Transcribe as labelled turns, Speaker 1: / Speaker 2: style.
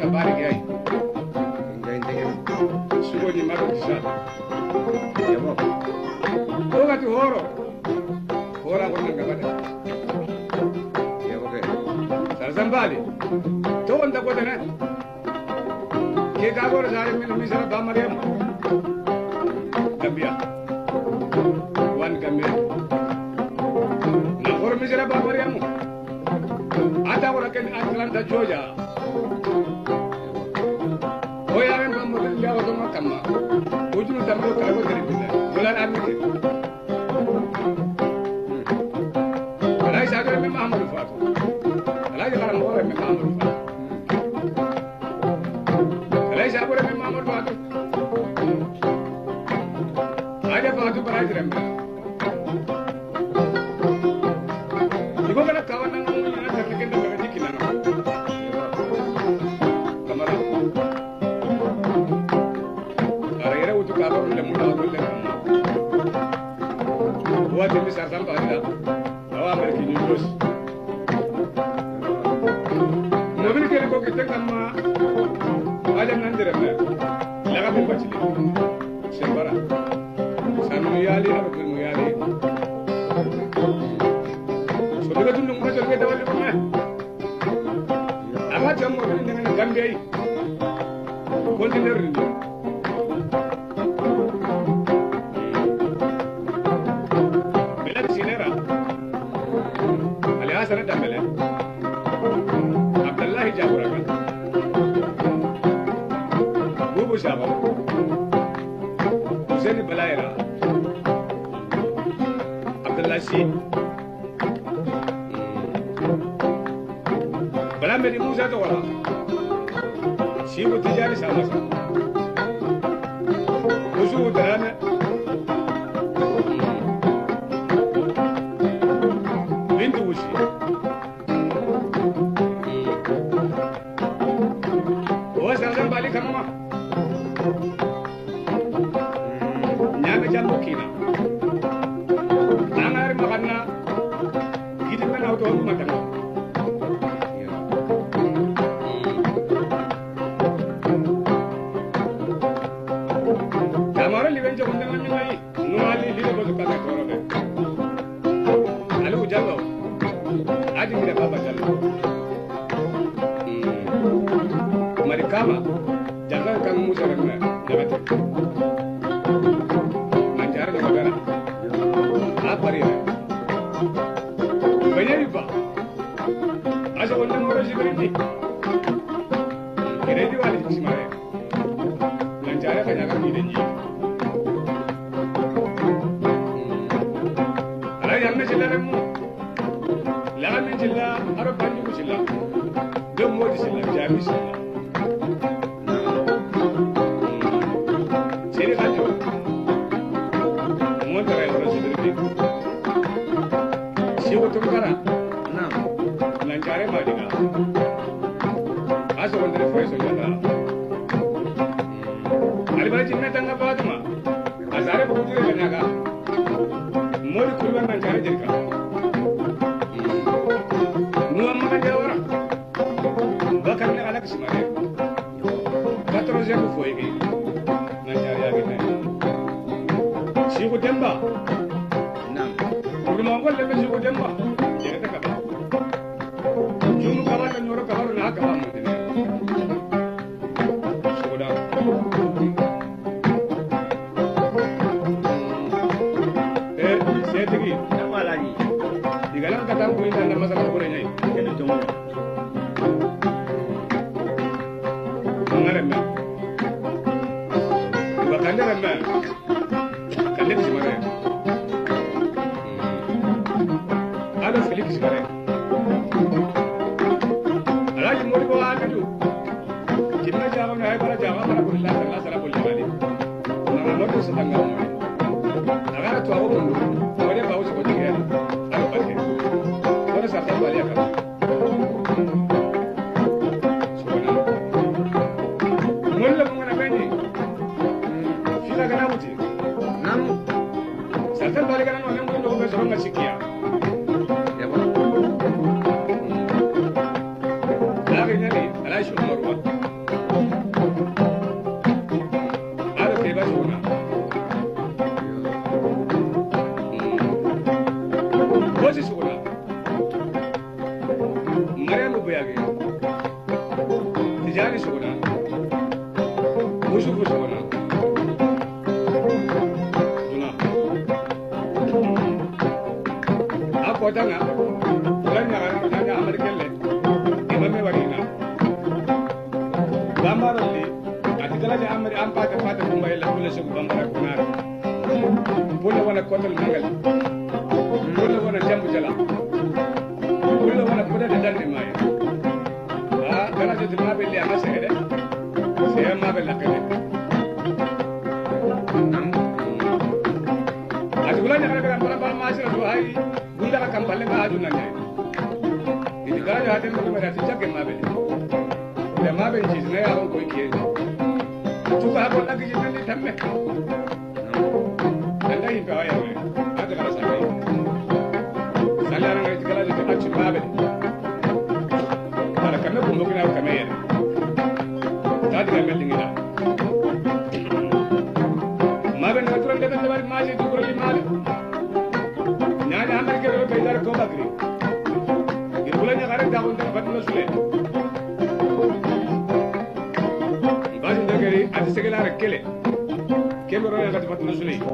Speaker 1: nga bari gay sugo ni maro kisa yabo oga tu hora ko nga bade yabo ke sarzambali to onda ko dana ke ga gor sare min misra ba mariam gambia wan gambia na gor misra ba mariam ata wala ken Atlanta Georgia oya ren bambo ya wato makama ujunu tambo kala ko dari binda wala amike wala isa ga me Muhammadu Fatu wala ga ran wala me Muhammadu Fatu wala isa ko me Muhammadu Fatu aja Fatu para jiremba ibo kala kawana ngana tarike ndo ga dikina kamara ara utu ka ro le muda ko le wa de misar sam ba da awa ameriki ni dos no bin ke ko kitan kamma aja nan dire me la ga bin bacili sembara sanu yali aro bin yali so daga tun mun ga ke dawali ko me aga jammo bin ngene gambe yi container ni sana dambele Abdullahi Jaburaga Bubu Shaba Hussein Balaira Abdullahi Si Balamedi Musa Tawara Shibu Tijari Samasa Usu Utarame Bintu Ushi Sarzambali kamma nyame jambo kina nangar makanna gidi men auto on matana kamara liwen jo gonda nan ngai no ali li ko to kala toro be alu jallo adi mira baba jallo Marikama jangan kamu musa remeh jabate manjar de magara apa dia banyak iba asa wonna moro sibirindi kere di wali simare manjar banyak kan didenji ala yanne silaremu la men jilla aro banju silla do modi silla jami silla Tukara, na, lancare madina. Aso wonder foi so jada. Alibara jinna tanga Fatima. Azare ko kujure banyaga. Mori kurban lancare jirka. Nu amma kan jawara. Bakar ne alak simare. 14 ko foi gi. Lancare ya gina. Shi ko demba. Mongol le mesu demba yete kaba jumu kaba ka nyoro kaba na kaba mudine soda setigi na malani digalan kata ko inda na masala ko nyai kene to mo ngare me bakande me kande simare Ada Felix Gare. Alaji mori ko agaju. Jinna jaga na para bulla Allah sala bulla wali. Na moto satanga mo. Agara to awu ndu. Wale ba usu ko tige. Alo pake. Wala sa ta wali aka. Sona. Mulla mo na beni. Fila kana muti. Nam. Satan bali kana no ngu ndo ko so ngasikia. Lagi ni, alai shumarwa. ba suna Bosi suna Mariamu Buyage Tijani suna Musufu suna Akotanga Ulanya Ulanya Amerikelle Imame Warina Bamaroli Atikala de Ameri Ampata Pata Kumbaila Kula Shubu Bambara Kunara Pula wana Kotal Mangal Pula wana Jambu Jala Pula wana Puda de Dandi Maya Kana Jati Mabeli Amasere Saya Mabela Kene Ulanya Kara Kara Masira Duhai Bunda Kampale Bahaduna Ini kalau ada yang berada di jaga mabel, dia mabel jenisnya apa kau ikut? Cuba apa lagi jenis ni tamme? Anda ini apa ya? Ada kalau saya, saya orang itu kalau itu macam mabel, kalau kami pun mungkin aku kami ya, tadi kami tinggal. Mabel natural kita tu baru masih tu kurang mabel. Nada Amerika orang belajar kau bagri. Ulanya kare da unta fatna sule bazin da gari ati segala rakele kemero ya fatna sule